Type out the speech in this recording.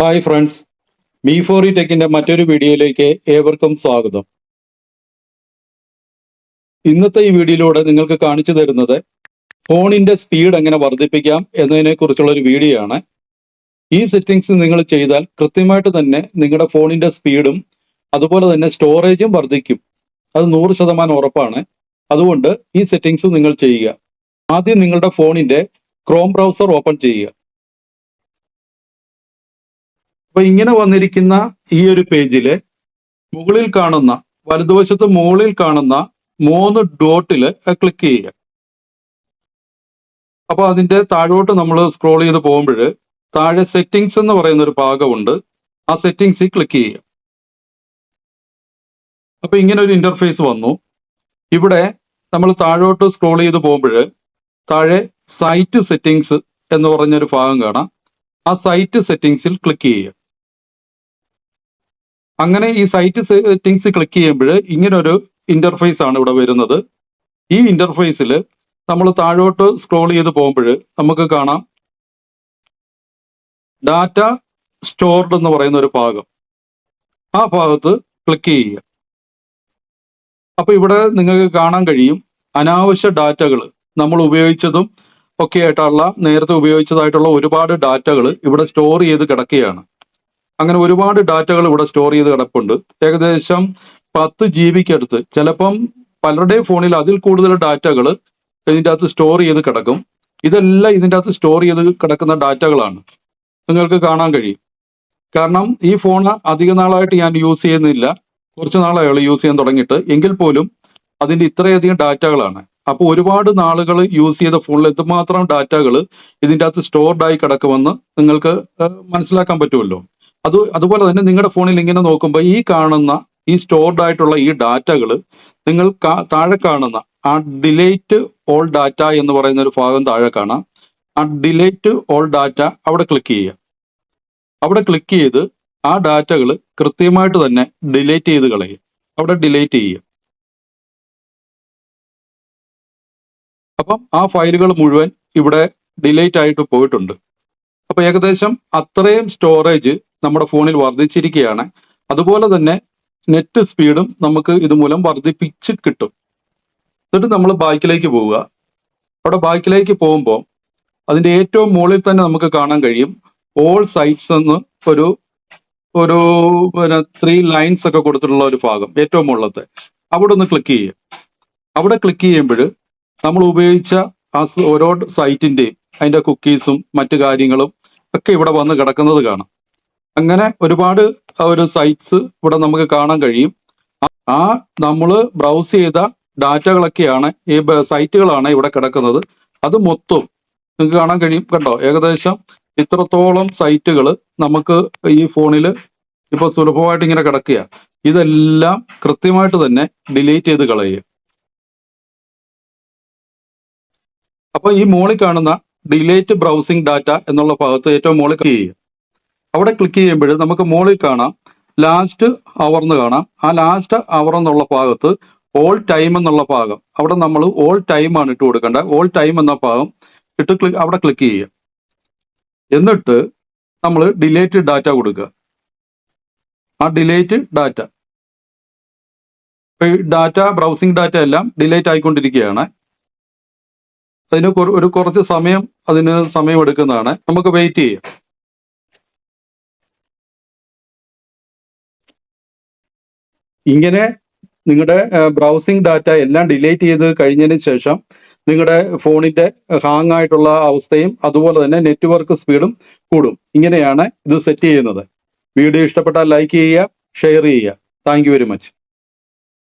Hi friends, me for E ടെക്കിന്റെ മറ്റൊരു വീഡിയോയിലേക്ക് ഏവർക്കും സ്വാഗതം. ഇന്നത്തെ ഈ വീഡിയോയിലൂടെ നിങ്ങൾക്ക് കാണിച്ചു തരുന്നത് ഫോണിന്റെ സ്പീഡ് എങ്ങനെ വർദ്ധിപ്പിക്കാം എന്നതിനെ കുറിച്ചുള്ള ഒരു വീഡിയോ ആണ്. ഈ സെറ്റിംഗ്സ് നിങ്ങൾ ചെയ്താൽ കൃത്യമായിട്ട് തന്നെ നിങ്ങളുടെ ഫോണിന്റെ സ്പീഡും അതുപോലെ തന്നെ സ്റ്റോറേജും വർദ്ധിക്കും. അത് 100% ഉറപ്പാണ്. അതുകൊണ്ട് ഈ സെറ്റിംഗ്സ് നിങ്ങൾ ചെയ്യുക. ആദ്യം നിങ്ങളുടെ ഫോണിന്റെ ക്രോം ബ്രൗസർ ഓപ്പൺ ചെയ്യുക. അപ്പൊ ഇങ്ങനെ വന്നിരിക്കുന്ന ഈ ഒരു പേജില് മുകളിൽ കാണുന്ന വലതുവശത്ത് മുകളിൽ കാണുന്ന 3 ഡോട്ടില് ക്ലിക്ക് ചെയ്യുക. അപ്പൊ അതിന്റെ താഴോട്ട് നമ്മൾ സ്ക്രോൾ ചെയ്ത് പോകുമ്പോൾ താഴെ സെറ്റിംഗ്സ് എന്ന് പറയുന്ന ഒരു ഭാഗമുണ്ട്. ആ സെറ്റിംഗ്സിൽ ക്ലിക്ക് ചെയ്യുക. അപ്പൊ ഇങ്ങനെ ഒരു ഇന്റർഫേസ് വന്നു. ഇവിടെ നമ്മൾ താഴോട്ട് സ്ക്രോൾ ചെയ്ത് പോകുമ്പോൾ താഴെ സൈറ്റ് സെറ്റിംഗ്സ് എന്ന് പറഞ്ഞൊരു ഭാഗം കാണാം. ആ സൈറ്റ് സെറ്റിംഗ്സിൽ ക്ലിക്ക് ചെയ്യുക. അങ്ങനെ ഈ സൈറ്റ് സെറ്റിംഗ്സ് ക്ലിക്ക് ചെയ്യുമ്പോൾ ഇങ്ങനൊരു ഇന്റർഫേസ് ആണ് ഇവിടെ വരുന്നത്. ഈ ഇന്റർഫേസിൽ നമ്മൾ താഴോട്ട് സ്ക്രോൾ ചെയ്ത് പോകുമ്പോൾ നമുക്ക് കാണാം ഡാറ്റ സ്റ്റോർഡ് എന്ന് പറയുന്ന ഒരു ഭാഗം. ആ ഭാഗത്ത് ക്ലിക്ക് ചെയ്യുക. അപ്പൊ ഇവിടെ നിങ്ങൾക്ക് കാണാൻ കഴിയും അനാവശ്യ ഡാറ്റകൾ നമ്മൾ ഉപയോഗിച്ചതും ഒക്കെ ആയിട്ടുള്ള നേരത്തെ ഉപയോഗിച്ചതായിട്ടുള്ള ഒരുപാട് ഡാറ്റകൾ ഇവിടെ സ്റ്റോർ ചെയ്ത് കിടക്കുകയാണ്. അങ്ങനെ ഒരുപാട് ഡാറ്റകൾ ഇവിടെ സ്റ്റോർ ചെയ്ത് കിടപ്പുണ്ട്. ഏകദേശം 10 GB അടുത്ത്, ചിലപ്പം പലരുടെയും ഫോണിൽ അതിൽ കൂടുതൽ ഡാറ്റകൾ ഇതിൻ്റെ അകത്ത് സ്റ്റോർ ചെയ്ത് കിടക്കും. ഇതെല്ലാം ഇതിൻ്റെ അകത്ത് സ്റ്റോർ ചെയ്ത് കിടക്കുന്ന ഡാറ്റകളാണ്, നിങ്ങൾക്ക് കാണാൻ കഴിയും. കാരണം ഈ ഫോൺ അധിക നാളായിട്ട് ഞാൻ യൂസ് ചെയ്യുന്നില്ല, കുറച്ച് നാളായുള്ളൂ യൂസ് ചെയ്യാൻ തുടങ്ങിയിട്ട്. എങ്കിൽ പോലും അതിൻ്റെ ഇത്രയധികം ഡാറ്റകളാണ്. അപ്പോൾ ഒരുപാട് നാളുകൾ യൂസ് ചെയ്ത ഫോണിൽ എന്തുമാത്രം ഡാറ്റകൾ ഇതിൻ്റെ അകത്ത് സ്റ്റോർഡ് ആയി കിടക്കുമെന്ന് നിങ്ങൾക്ക് മനസ്സിലാക്കാൻ പറ്റുമല്ലോ. അതുപോലെ തന്നെ നിങ്ങളുടെ ഫോണിൽ ഇങ്ങനെ നോക്കുമ്പോൾ ഈ കാണുന്ന ഈ സ്റ്റോർഡ് ആയിട്ടുള്ള ഈ ഡാറ്റകൾ നിങ്ങൾ താഴെ കാണുന്ന ആ ഡിലേറ്റ് ഓൾ ഡാറ്റ എന്ന് പറയുന്ന ഒരു ഭാഗം താഴെ കാണാം. ആ ഡിലേറ്റ് ഓൾ ഡാറ്റ അവിടെ ക്ലിക്ക് ചെയ്യുക. അവിടെ ക്ലിക്ക് ചെയ്ത് ആ ഡാറ്റകൾ കൃത്യമായിട്ട് തന്നെ ഡിലേറ്റ് ചെയ്ത് കളയുക. അവിടെ ഡിലേറ്റ് ചെയ്യുക. അപ്പം ആ ഫയലുകൾ മുഴുവൻ ഇവിടെ ഡിലേറ്റ് ആയിട്ട് പോയിട്ടുണ്ട്. അപ്പൊ ഏകദേശം അത്രയും സ്റ്റോറേജ് നമ്മുടെ ഫോണിൽ വർദ്ധിച്ചിരിക്കുകയാണ്. അതുപോലെ തന്നെ നെറ്റ് സ്പീഡും നമുക്ക് ഇതുമൂലം വർദ്ധിപ്പിച്ച് കിട്ടും. എന്നിട്ട് നമ്മൾ ബാക്കിലേക്ക് പോവുക. അവിടെ ബാക്കിലേക്ക് പോകുമ്പോൾ അതിന്റെ ഏറ്റവും മുകളിൽ തന്നെ നമുക്ക് കാണാൻ കഴിയും ഓൾ സൈറ്റ്സ് എന്ന് ഒരു 3 ലൈൻസ് ഒക്കെ കൊടുത്തിട്ടുള്ള ഒരു ഭാഗം, ഏറ്റവും മുകളിലത്തെ. അവിടെ ഒന്ന് ക്ലിക്ക് ചെയ്യുക. അവിടെ ക്ലിക്ക് ചെയ്യുമ്പോൾ നമ്മൾ ഉപയോഗിച്ച ആ ഓരോ സൈറ്റിന്റെയും അതിന്റെ കുക്കീസും മറ്റു കാര്യങ്ങളും ഒക്കെ ഇവിടെ വന്ന് കിടക്കുന്നത് കാണാം. അങ്ങനെ ഒരുപാട് ഒരു സൈറ്റ്സ് ഇവിടെ നമുക്ക് കാണാൻ കഴിയും. ആ നമ്മൾ ബ്രൗസ് ചെയ്ത ഡാറ്റകളൊക്കെയാണ്, ഈ സൈറ്റുകളാണ് ഇവിടെ കിടക്കുന്നത്. അത് മൊത്തം നിങ്ങൾക്ക് കാണാൻ കഴിയും. കണ്ടോ, ഏകദേശം ഇത്രത്തോളം സൈറ്റുകൾ നമുക്ക് ഈ ഫോണിൽ ഇപ്പൊ സുലഭമായിട്ട് ഇങ്ങനെ കിടക്കുക. ഇതെല്ലാം കൃത്യമായിട്ട് തന്നെ ഡിലീറ്റ് ചെയ്ത് കളയുക. അപ്പൊ ഈ മുകളിൽ കാണുന്ന ഡിലേറ്റ് ബ്രൗസിംഗ് ഡാറ്റ എന്നുള്ള ഭാഗത്ത് ഏറ്റവും മുകളിൽ ക്ലിക്ക് ചെയ്യുക. അവിടെ ക്ലിക്ക് ചെയ്യുമ്പോൾ നമുക്ക് മുകളിൽ കാണാം ലാസ്റ്റ് അവർ എന്ന് കാണാം. ആ ലാസ്റ്റ് അവർ എന്നുള്ള ഭാഗത്ത് ഓൾ ടൈം എന്നുള്ള ഭാഗം, അവിടെ നമ്മൾ ഓൾ ടൈം ആണ് ഇട്ട് കൊടുക്കേണ്ടത്. ഓൾ ടൈം എന്ന ഭാഗം ഇട്ട് അവിടെ ക്ലിക്ക് ചെയ്യുക. എന്നിട്ട് നമ്മൾ ഡിലേറ്റ് ഡാറ്റ കൊടുക്കുക. ആ delete data, data browsing data എല്ലാം ഡിലേറ്റ് ആയിക്കൊണ്ടിരിക്കുകയാണ്. അതിന് കുറച്ച് സമയം എടുക്കുന്നതാണ്. നമുക്ക് വെയിറ്റ് ചെയ്യാം. ഇങ്ങനെ നിങ്ങളുടെ ബ്രൗസിംഗ് ഡാറ്റ എല്ലാം ഡിലീറ്റ് ചെയ്ത് കഴിഞ്ഞതിന് ശേഷം നിങ്ങളുടെ ഫോണിന്റെ ഹാങ് ആയിട്ടുള്ള അവസ്ഥയും അതുപോലെ തന്നെ നെറ്റ്വർക്ക് സ്പീഡും കൂടും. ഇങ്ങനെയാണ് ഇത് സെറ്റ് ചെയ്യുന്നത്. വീഡിയോ ഇഷ്ടപ്പെട്ടാൽ ലൈക്ക് ചെയ്യുക, ഷെയർ ചെയ്യുക. Thank you very much.